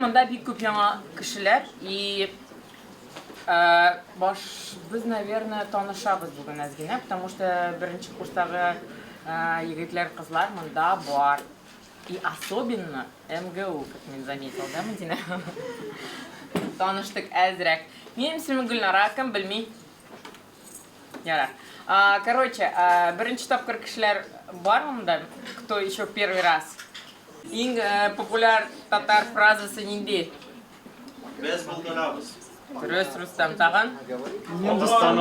Мында бик күп яңа кешеләр и без, наверное, танышабыз бүген әз генә, потому что беренче курстагы егетләр, кызлар монда бар. И особенно МГУ, как мин заметил, да, Мадина? Таныштык әзрәк. Минем исемем Гөлнара, кем белми. Ярар. Короче, беренче тапкыр кешеләр бар монда, кто еще первый раз? Иң популяр татар фразасы нинди? Без булдырабыз. Дөрес, Рустам тагын. Татарстан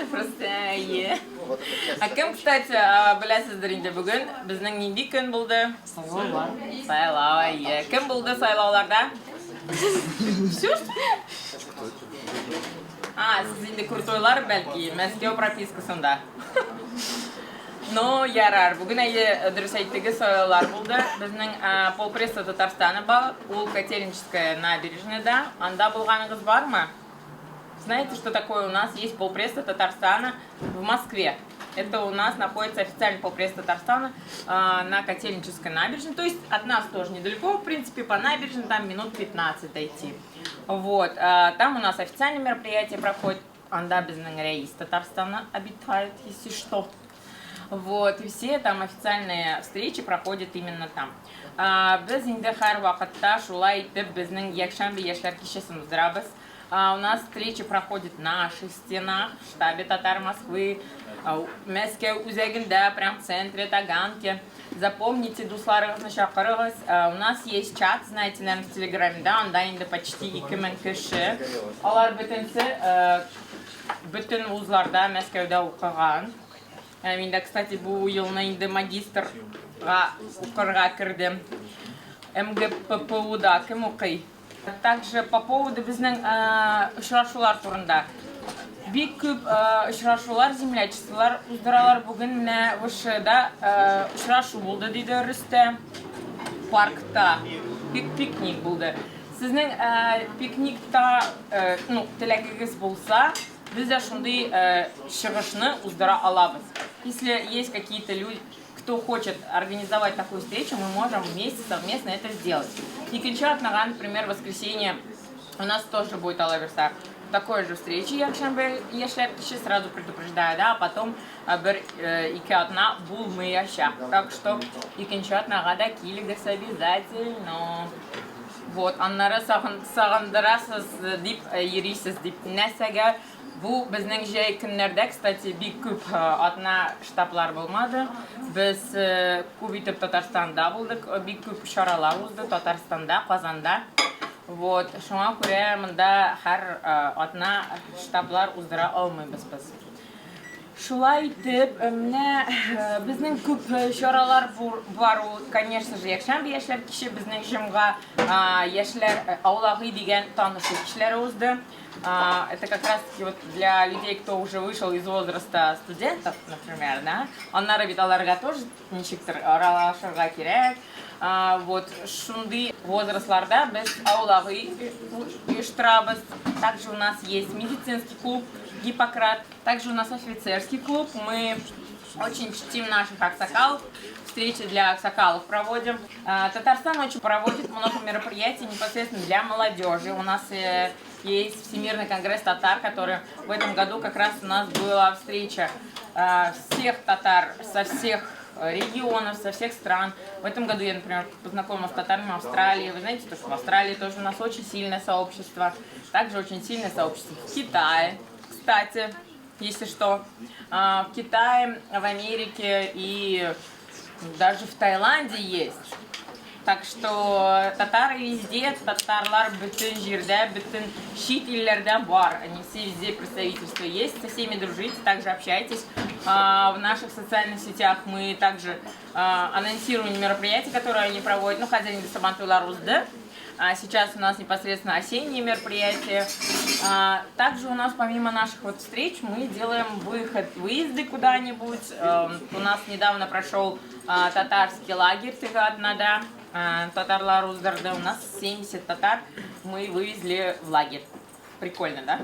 просто. Кем, кстати, беләсездер инде бүген безнең нинди көн булды? Сайлау. Кем булды сайлауларда? Все что? Сез инде крутой-лар бәлки, Мәскәү пропискасында. Но ярар, бүген дөрес әйттегез, сайлаулар булды. Безнең полпресса Татарстаны бар, ул Котельническая набережныйда. Анда булганыгыз бармы? Знаете, что такое у нас есть полпресса Татарстана в Москве? Это у нас находится официальный полпресс Татарстана на Котельнической набережной. То есть от нас тоже недалеко, в принципе, по набережной, там минут 15 дойти. Вот, там у нас официальные мероприятия проходят. Анда безнең рәис Татарстана обитает, если что. Вот, и все там официальные встречи проходят именно там. Без инде һәр вакытта шулай итеп безнең якшәмбе яшьләр кичәсен уздырабыз. У нас встречи проходят на наших стенах, в штабе Татар Москвы, Мәскәү үзәгендә, прям в центре Таганки. Запомните, дусларыгызны чакырыгыз. У нас есть чат, знаете, наверное, в Телеграме, да, анда инде почти 2000 кеше. Алар бөтен вузларда, Мәскәүдә укыган. Мин дә, кстати, бу елны инде магистрга укырга кирдем. МГППУда кем укый? Также по поводу безнең очрашулар турында. Бик күп очрашулар, землячестволар уздыралар. Бүген менә ВШда очрашу булды, диде Рөстәм. Паркта пикник булды. Сезнең пикникта, теләгегез булса, без дә шундый чыгышны уздыра алабыз. Если есть какие-то люди, кто хочет организовать такую встречу, мы можем вместе, совместно это сделать. И Кинчат Наган, например, в воскресенье у нас тоже будет алаверса. Такой же встречи, якшәмбе яшьләр кичә, сразу предупреждаю, да, а потом бер ике атна булмаячак. Так что и Кинчат Нагада килегез обязательно. Вот, аннары сагындырасыз дип йөрисез дип нәрсәгә. Бу безнең җәй көннәрдә, кстати, бик күп атна штаблар булмады. Без күп итеп Татарстанда булдык, бик күп чаралар узды Татарстанда, Казанда. Вот, шуңа күрә монда һәр атна штаблар уздыра алмыйбыз без. Шулай итеп, менә безнең күп чаралар бар, конечно же, якшәмбе яшьләр кичә безнең җомга яшьләр аулагы дигән танышу кичләре узды. Это как раз таки вот для людей, кто уже вышел из возраста студентов, например, да, аннары бит аларга тоже ничектер аралашырга кирәк. Вот шундый возрастларда без аулагы оештырабыз. Также у нас есть медицинский клуб Гиппократ, также у нас офицерский клуб. Мы очень чтим наших аксакалов, встречи для аксакалов проводим. Татарстан очень проводит много мероприятий непосредственно для молодежи. У нас есть Всемирный конгресс татар, который в этом году как раз у нас была встреча всех татар со всех регионов, со всех стран. В этом году я, например, познакомилась с татарами Австралии. Вы знаете, что в Австралии тоже у нас очень сильное сообщество. Также очень сильное сообщество в Китае, кстати, если что. В Китае, в Америке и даже в Таиланде есть. Так что татары везде, татарлар бүтін жерде, бүтін шит илләрдә бар. Они все везде представительства есть, со всеми дружите, также общайтесь. В наших социальных сетях мы также анонсируем мероприятия, которые они проводят. Ну, хозяин Сабантуйлар узды. Сейчас у нас непосредственно осенние мероприятия. Также у нас помимо наших вот встреч мы делаем выезды куда-нибудь. У нас недавно прошел татарский лагерь Тыгаднада. Татарлар уздырды. У нас 70 татар мы вывезли в лагерь. Прикольно, да?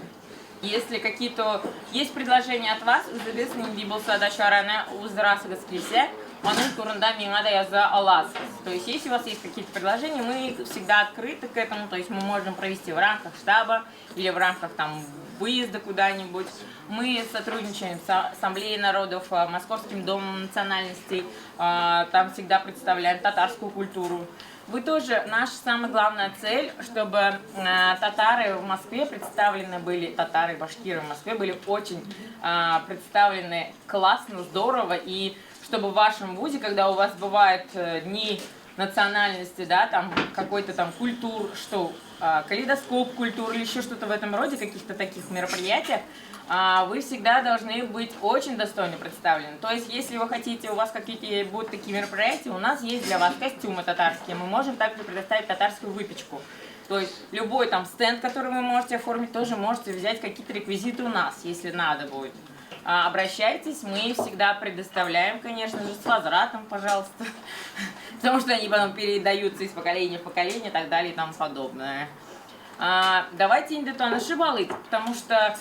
Если какие-то есть предложения от вас, үзегез нинди булса да чараны уздырасыгыз килсә, аның турында миңа да яза аласыз. То есть, если у вас есть какие-то предложения, мы всегда открыты к этому. То есть, мы можем провести в рамках штаба или в рамках там выезда куда-нибудь. Мы сотрудничаем с Ассамблеей народов, Московским домом национальностей. Там всегда представляем татарскую культуру. Вы тоже, наша самая главная цель, чтобы татары в Москве представлены были, татары, башкиры в Москве были очень представлены классно, здорово, и чтобы в вашем вузе, когда у вас бывают дни национальности, да, там какой-то там культур, что калейдоскоп культуры или еще что-то в этом роде, каких-то таких мероприятиях, вы всегда должны быть очень достойно представлены. То есть, если вы хотите, у вас какие-то будут такие мероприятия, у нас есть для вас костюмы татарские, мы можем также предоставить татарскую выпечку. То есть, любой там стенд, который вы можете оформить, тоже можете взять какие-то реквизиты у нас, если надо будет. Обращайтесь, мы всегда предоставляем, конечно же, с возвратом, пожалуйста, потому что они потом передаются из поколения в поколение и так далее и тому подобное. Давайте индетуаны шибалык, потому что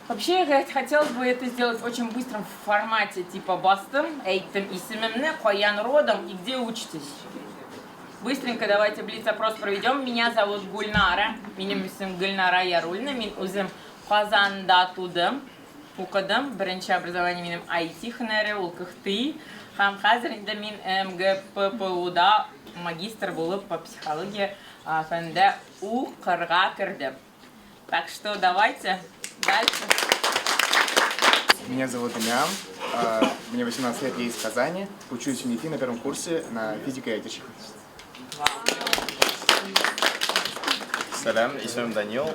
вообще хотелось бы это сделать в очень быстром формате, типа бастым, эйтем и семемне, коян родом и где учитесь. Быстренько давайте блиц-опрос проведем. Меня зовут Гульнара, минем исем Гульнара Ярульна, мин узем Казанда тудым. Укадым, бірінші образование менің IT хінәрі, ол күхті. Хам қазір енді мен МГППУ-да магистр болып по психологии фәнді У-қырға кірдім. Так что давайте дальше. Меня зовут Илья, мне 18 лет, я из Казани, учусь в МИФИ на первом курсе на физико-этике. Сәлем, исемім Данил,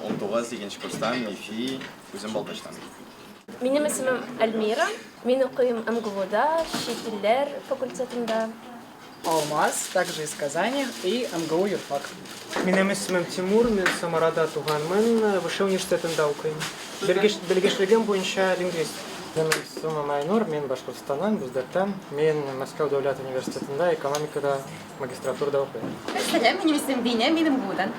19 екінші курстан, МИФИ, өзім Балташтан. Менің исемім Альмира, мен оқимын МГУ-да, шет тілдер факультетында. Алмаз, также из Казани, и МГУ юрфак. Менің исемім Тимур, мен Самарада туғанмын, Высший университетінде оқимын. Белгішлігім бойынша лингвист. Менің исемім Айнур, мен Башқұртстаннан, Бүздірттан. Мен Мәскеу дәулет университетінде экономикада магистратурада оқимын. Сәлем, менің исемім Диня, мен МГУ-дан.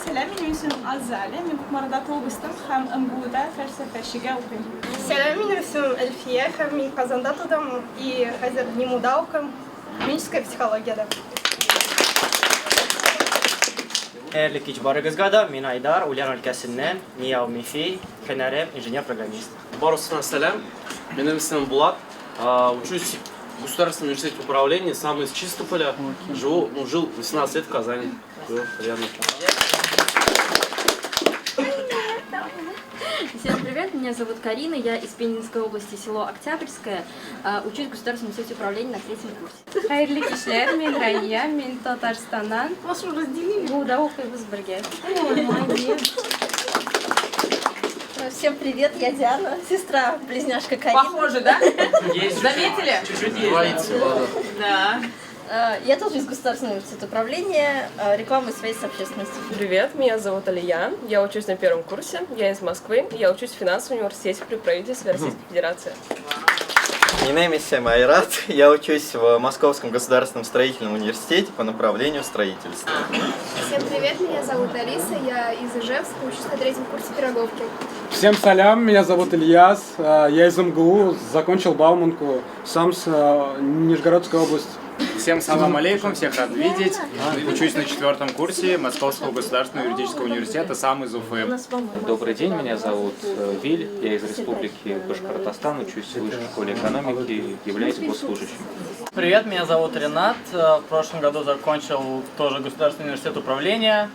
Selam, benim ismim Azale. Ben Kukmara'da doğmuştum. Hem МГУ-да фәлсәфәчегә укыйм. Selam, benim ismim Elfiye. Hem ben Kazan'da doğdum. И hazır НИМУ-да укыйм. Клиническая психологияда. Хәерле кич барыгызга да, мен Айдар, Ульян өлкәсеннән, Нияу МИФИ, һөнәрем, инженер-программист. Барысына сәлем, менің исемім Булат, учусь в Государственном университете управления, сам из Чистополя, жил 18 лет в Казани. Приятно. Всем привет, меня зовут Карина, я из Пензенской области, село Октябрьское, учусь в Государственном университете управления на 3-м курсе. Хайрлы кишлер, мен Рания, мен Татарстаннан. Вас уже разделили? Да, оқимыз бірге. Ой, молодец. Всем привет, я Диана, сестра-близняшка Карина. Похоже, да? Заметили? Чуть-чуть есть. Да. Я тоже из Государственного университета управления, рекламы и связи с общественностью. Привет, меня зовут Алия, я учусь на 1-м курсе, я из Москвы, я учусь в финансовом университете при правительстве Российской Федерации. Менің исемім Айрат, я учусь в Московском государственном строительном университете по направлению строительства. Всем привет, меня зовут Алиса, я из Ижевска, учусь на 3-м курсе пироговки. Всем салям, меня зовут Ильяс, я из МГУ, закончил Бауманку, сам с Нижегородской области. Всем салам алейкум, всех рад видеть. Учусь на 4-м курсе Московского государственного юридического университета, сам из Уфы. Добрый день, меня зовут Виль, я из Республики Башкортостан, учусь в Высшей школе экономики, являюсь госслужащим. Привет, меня зовут Ренат, в прошлом году закончил тоже Государственный университет управления,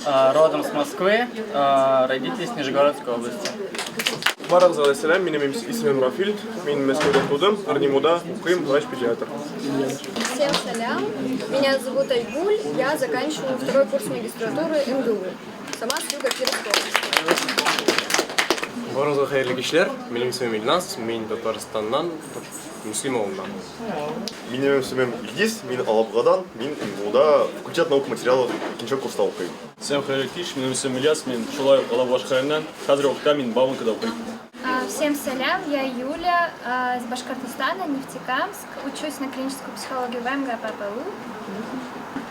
родом с Москвы, родители с Нижегородской области. Барыңызға сәлем, менің исемім Рафиль, мен Мәскеуде тудым, НИМУ-да оқимын, врач-педиатр. Всем салям, меня зовут Айгуль, я заканчиваю 2-й курс магистратуры МГУ. Сама с юга Кировской области. Барыңызға хайырлы кишлер, менің исемім Илнас, мен Татарстаннан, Муслим ауылынан. Менің исемім Илгиз, мен Алабғадан, мен МГУ-да факультет наук материалов 2-ші курста оқимын. Всем хайырлы киш, менің исемім Ильяс, мен Шулай Алаб Башқарынан, қазір оқыта мен Бауманкада оқимын. Всем салям, я Юля из Башкортостана, Нефтекамск. Учусь на клиническую психологию в МГППУ.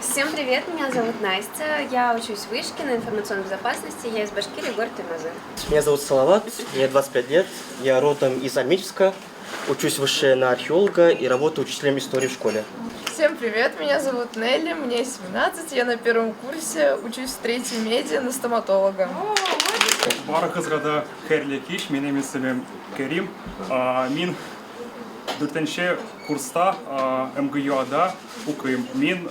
Всем привет, меня зовут Настя, я учусь в Вышке на информационной безопасности, я из Башкирии, город Тюмазы. Меня зовут Салават, мне 25 лет, я родом из Амичска, учусь выше на археолога и работаю учителем истории в школе. Всем привет, меня зовут Нелли, мне 17, я на первом курсе, учусь в 3-й меди на стоматолога. Барыгызга хәерле кич, минем исемем Кәрим. Мин 4-нче курста МГЮАда укыйм. Мин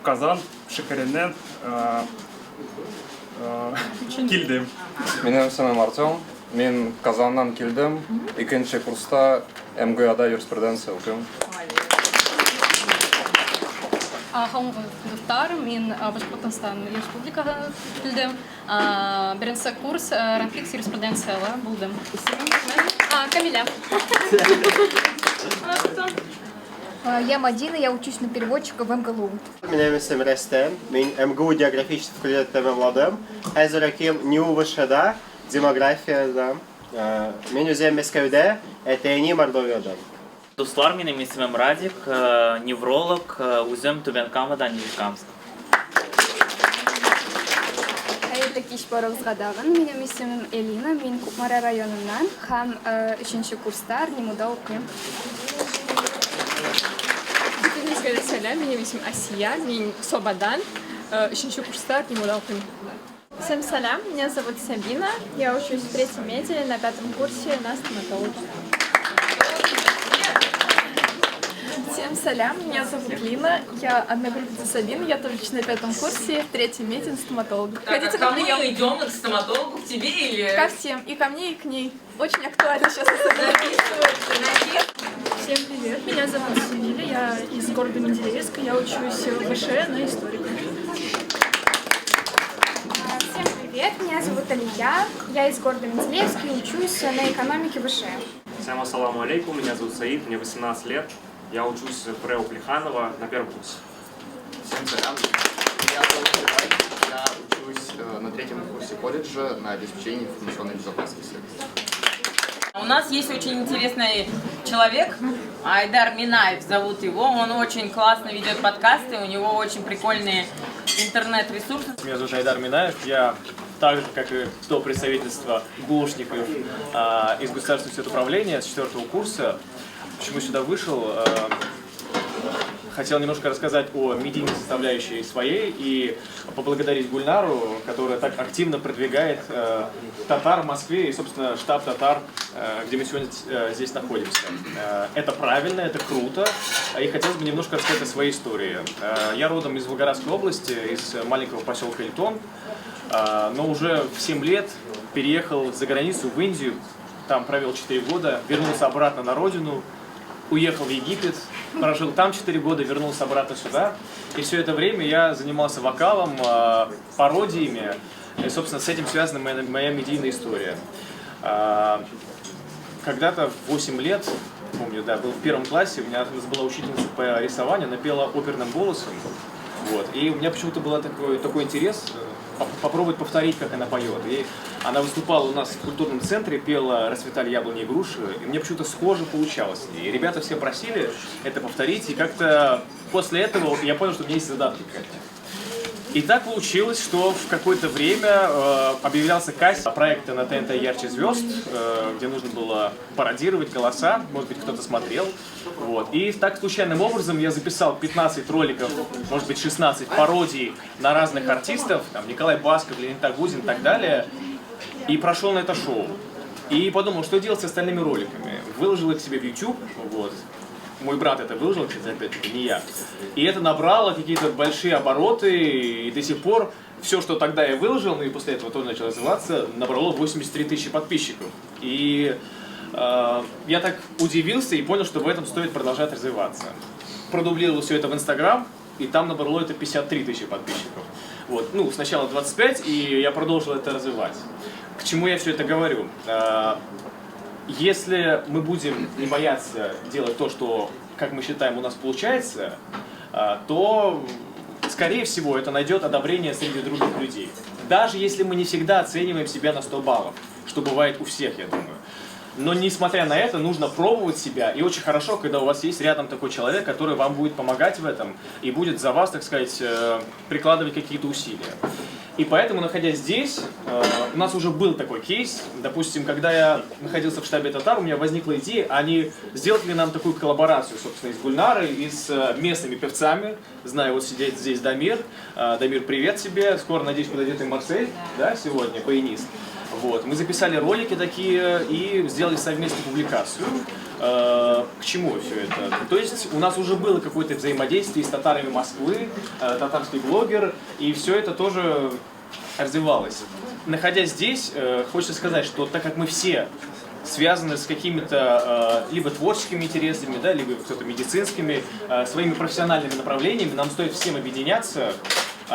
Казан шәһәреннән килдем. Минем исемем Артем, мин Казаннан килдем. 2-нче курста МГЮАда юриспруденция укыйм. Достар, мен Башкортостан Республикаға келдім. Бірінші курс Ранфикс юриспруденциялы болдым. Камиля. Я Мадина, я учусь на переводчика в МГЛУ. Меня исем Рестем, мен МГУ географический факультет младым. Әзірәкем не увышада, демография да. Мен үзем Мәскәүдә, әтәйни Мордовиядан. Дуслар, минем исемем Радик, невролог, үзем Түбән-Камадан, Нефтекамск. Хәерле кич барыгызгадагын. Минем исемем Элина, мин Кукмара районыннан һәм 3-нче курста РНИМУда укыйм. Бөтенегезгә сәлам, минем исемем Асия, мин Собадан, 3-нче курста РНИМУда укыйм. Всем салям, меня зовут Сабина, я учусь в 3-м меди на 5-м курсе на стоматологии. Всем салям, меня зовут Лина, я одногруппница Сабины, я тоже на 5-м курсе, в 3-м меди на стоматолога. Хотите ко мне идем, к стоматологу, к тебе или... Ко всем, и ко мне, и к ней. Очень актуально сейчас это записывается. Всем привет, меня зовут Севиля, я из города Менделеевска, я учусь в ВШЭ на историка. Всем привет, меня зовут Алия, я из города Менделеевска и учусь на экономике ВШЭ. Всем ассаламу алейкум, меня зовут Саид, мне 18 лет. Я учусь в ПРЭУ Плеханова на первом курсе. Всем салям. Я зовут Иван, я учусь на 3-м курсе колледжа на обеспечении информационной безопасности. У нас есть очень интересный человек, Айдар Минаев зовут его. Он очень классно ведет подкасты, у него очень прикольные интернет-ресурсы. Меня зовут Айдар Минаев, я так же, как и до представительства ГУшников из Государственного института управления с 4-го курса. Почему сюда вышел? Хотел немножко рассказать о медийной составляющей своей и поблагодарить Гульнару, которая так активно продвигает татар в Москве и, собственно, штаб татар, где мы сегодня здесь находимся. Это правильно, это круто, и хотелось бы немножко рассказать о своей истории. Я родом из Волгоградской области, из маленького поселка Эльтон, но уже в 7 лет переехал за границу в Индию, там провел 4 года, вернулся обратно на родину, уехал в Египет, прожил там 4 года, вернулся обратно сюда. И все это время я занимался вокалом, пародиями. И, собственно, с этим связана моя медийная история. Когда-то в 8 лет, помню, да, был в 1 классе, у меня была учительница по рисованию, она пела оперным голосом. Вот. И у меня почему-то был такой интерес попробовать повторить, как она поет. И она выступала у нас в культурном центре, пела «Расцветали яблони и груши», и мне почему-то схоже получалось. И ребята все просили это повторить, и как-то после этого я понял, что у меня есть задатки какая-то. И так получилось, что в какое-то время объявлялся кастинг проекта на ТНТ «Ярче звезд», где нужно было пародировать голоса, может быть, кто-то смотрел. Вот. И так случайным образом я записал 15 роликов, может быть, 16 пародий на разных артистов, там, Николай Басков, Леонид Агузин и так далее, и прошел на это шоу. И подумал, что делать с остальными роликами. Выложил их себе в YouTube, вот. Мой брат это выложил, кстати, опять-таки, не я. И это набрало какие-то большие обороты, и до сих пор все, что тогда я выложил, ну и после этого тоже начал развиваться, набрало 83 тысячи подписчиков. И я так удивился и понял, что в этом стоит продолжать развиваться. Продублировал все это в Инстаграм, и там набрало это 53 тысячи подписчиков. Вот. Ну, сначала 25, и я продолжил это развивать. К чему я все это говорю? Если мы будем не бояться делать то, что, как мы считаем, у нас получается, то, скорее всего, это найдет одобрение среди других людей. Даже если мы не всегда оцениваем себя на 100 баллов, что бывает у всех, я думаю. Но несмотря на это, нужно пробовать себя. И очень хорошо, когда у вас есть рядом такой человек, который вам будет помогать в этом и будет за вас, так сказать, прикладывать какие-то усилия. И поэтому, находясь здесь, у нас уже был такой кейс. Допустим, когда я находился в штабе Татар, у меня возникла идея, они сделали ли нам такую коллаборацию, собственно, и с Гульнарой, и с местными певцами. Знаю, вот сидит здесь Дамир. Дамир, привет тебе. Скоро, надеюсь, подойдет и Марсель, да, сегодня, баянист. Вот. Мы записали ролики такие и сделали совместную публикацию. К чему все это? То есть у нас уже было какое-то взаимодействие с татарами Москвы, татарский блогер, и все это тоже развивалось. Находясь здесь, хочется сказать, что так как мы все связаны с какими-то либо творческими интересами, да, либо кто-то медицинскими, своими профессиональными направлениями, нам стоит всем объединяться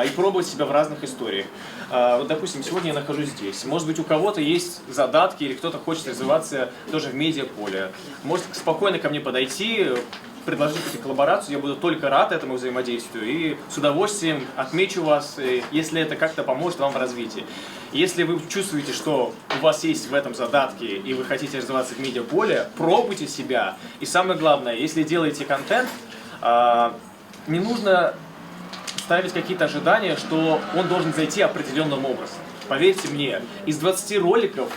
и пробовать себя в разных историях. Вот, допустим, сегодня я нахожусь здесь. Может быть, у кого-то есть задатки, или кто-то хочет развиваться тоже в медиаполе. Может спокойно ко мне подойти, предложить коллаборацию, я буду только рад этому взаимодействию и с удовольствием отмечу вас, если это как-то поможет вам в развитии. Если вы чувствуете, что у вас есть в этом задатки и вы хотите развиваться в медиаполе, пробуйте себя. И самое главное, если делаете контент, не нужно ставить какие-то ожидания, что он должен зайти определенным образом. Поверьте мне, из 20 роликов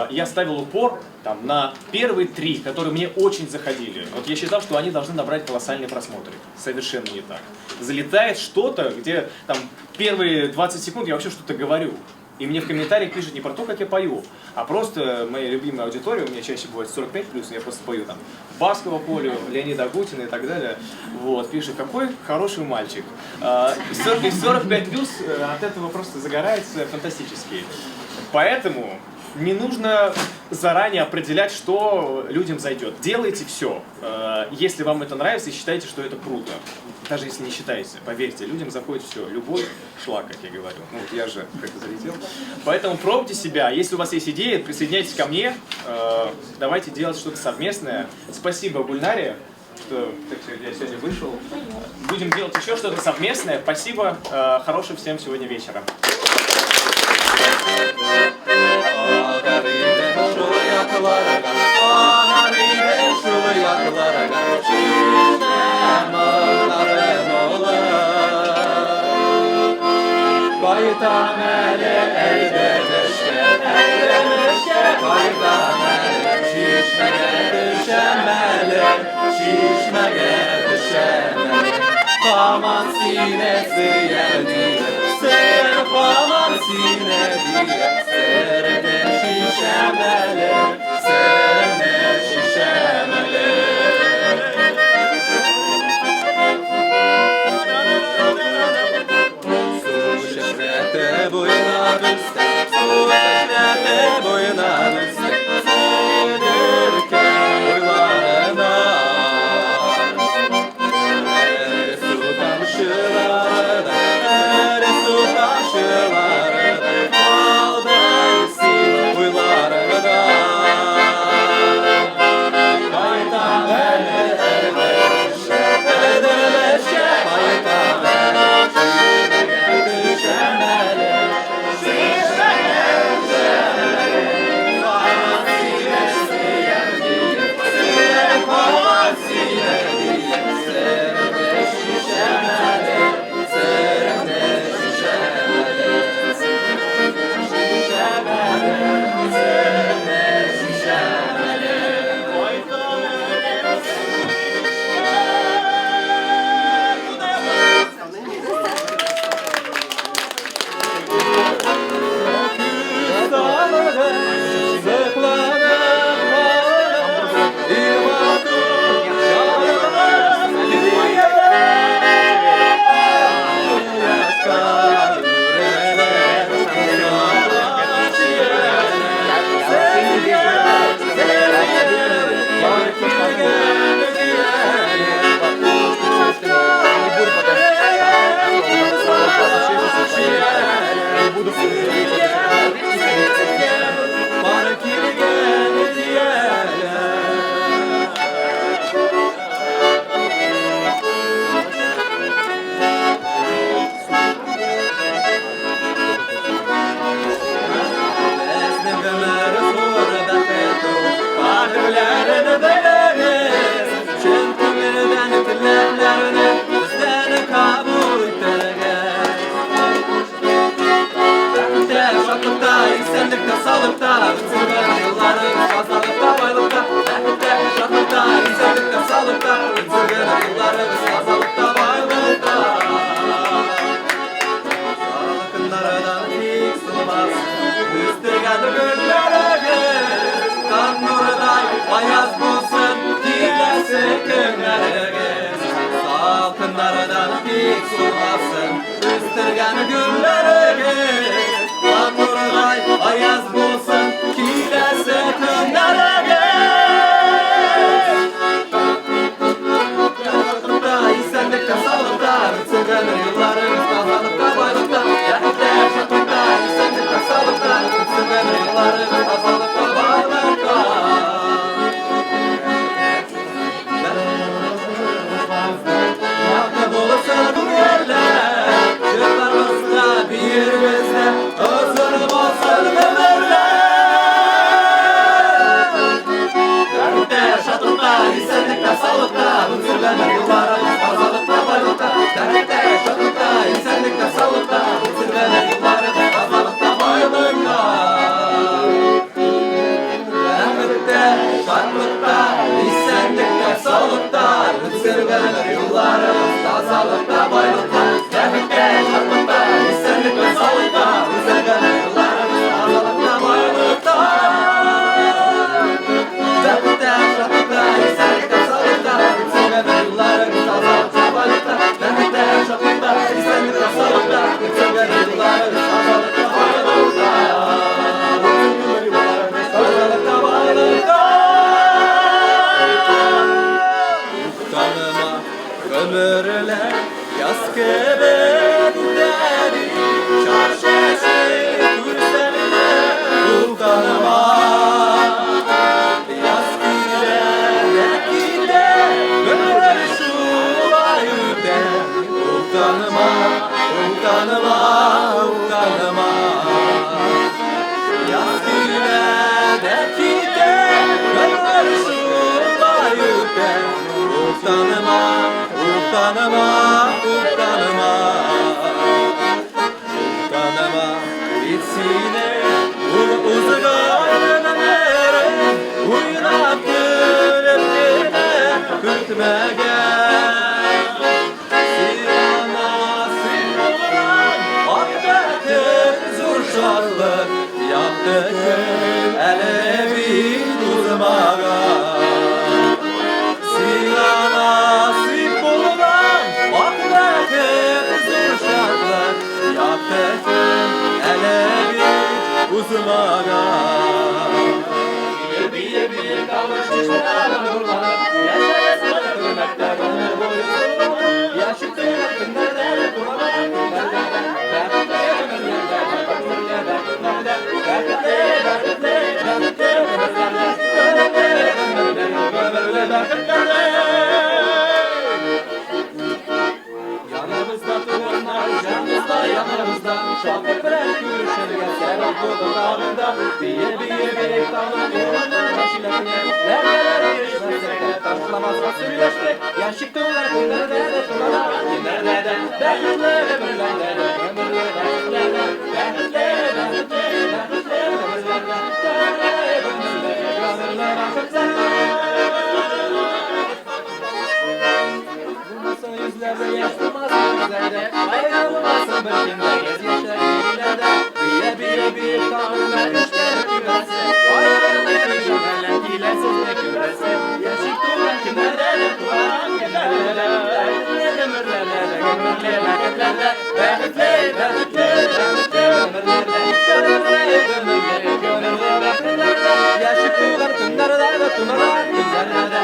я ставил упор там, на первые 3, которые мне очень заходили. Вот я считал, что они должны набрать колоссальные просмотры. Совершенно не так. Залетает что-то, где там первые 20 секунд я вообще что-то говорю. И мне в комментариях пишут не про то, как я пою, а просто моя любимая аудитория, у меня чаще бывает 45+, я просто пою там Баскова Полю, Леонида Агутина и так далее. Вот, пишет, какой хороший мальчик. И 45+ от этого просто загорается фантастически. Поэтому не нужно заранее определять, что людям зайдет. Делайте все, если вам это нравится и считаете, что это круто. Даже если не считаете, поверьте, людям заходит все. Любой шлак, как я говорю. Ну вот я же как-то залетел. Поэтому пробуйте себя. Если у вас есть идеи, присоединяйтесь ко мне. Давайте делать что-то совместное. Спасибо Гульнаре, что так сказать, я сегодня вышел. Будем делать еще что-то совместное. Спасибо. Хорошего всем сегодня вечера. Aman sinesi yedi, sırf aman sinesi, sırrı şişemeli, sırrı şişemeli. Su şehrete boyuna düşse, su şehrete boyuna düşse, sığdırken boylarına. Baytar günleriniz Tanrıday ayaz bulsun Dilesi günleriniz Salkınlardan pek soğasın Üstürgen günleriniz Tanrıday ayaz bulsun Dilesi günleriniz İsenlikte sağlıkta Üstürgen yıllarınız Kazalıkta baylıkta Yahitler şatlıkta İsenlikte sağlıkta Üstürgen yıllarınız Kazalıkta baylıkta Yakın olursa bu yerler Yıllarımızda birimizde Özürüm olsun ömürler Dertte, şatlıkta, isenlikte, sağlıkta Üstürgen yıllarınız Kazalıkta baylıkta Dertte, şatlıkta, isenlikte, sağlıkta Üstürgen yıllarınız Kazalıkta baylıkta Dertte, şatlıkta, isenlikte, sağlıkta Üstürgen yıllarınız Kazalıkta baylıkta Dertte, şatlıkta, isenlikte, sağlıkta Üstürgen yıllarınız Kazalıkta baylıkta Dertte, şatlıkta, isenlikte, sağlıkta Üstürgen yıllarınız Kazalıkta baylıkta Dertte, şatlıkta, isenlikte, sağlıkta Üstürgen yıllarınız Kazalıkta baylıkta Kazalıkta baylıkta Tanıma ömürler yaz kebedleri Çarşesi kürsenine Tanıma yaz gide ömür şu bayüde Tanıma Yaz gide ömür şu bayüde Tanıma Bitsine uzağına nere Uynap gülüptüne Kürtme gel Sirana sirman Akbettin zurşarlık Yaptı kül elevi uzmağa Sirana sirman Akbettin zurşarlık Yaptı kül elevi uzmağa Bir kavuşuşlar nurlar Yaşayasın hürmette gönül boyusu Yaşık günlerden durmak Yanımızda tırnar, canımızda yanımızda Şafak veren gülüşlerine serap bulunlarında Biye dalım yolundan başilerine Nerelere geçmezsek de taşlamazsa sürüleşmek Yaşıktılar günlerde de tunalar Günlerde de dertlere ömürlerde de Ömürlerde Yüzlerde yaşlamaz yüzlerde Ayrılmasın bir kimde Gez yaşlar yerilerde Bir kanun vermişler küresi Ayrılmasın Lentilersiz de küresi Yaşık tuğlan kimlerde de tuğlan Kimlerde ömürlerde Gömürlerde Yaşık tuğlan kimlerde de tuğlan Kimlerde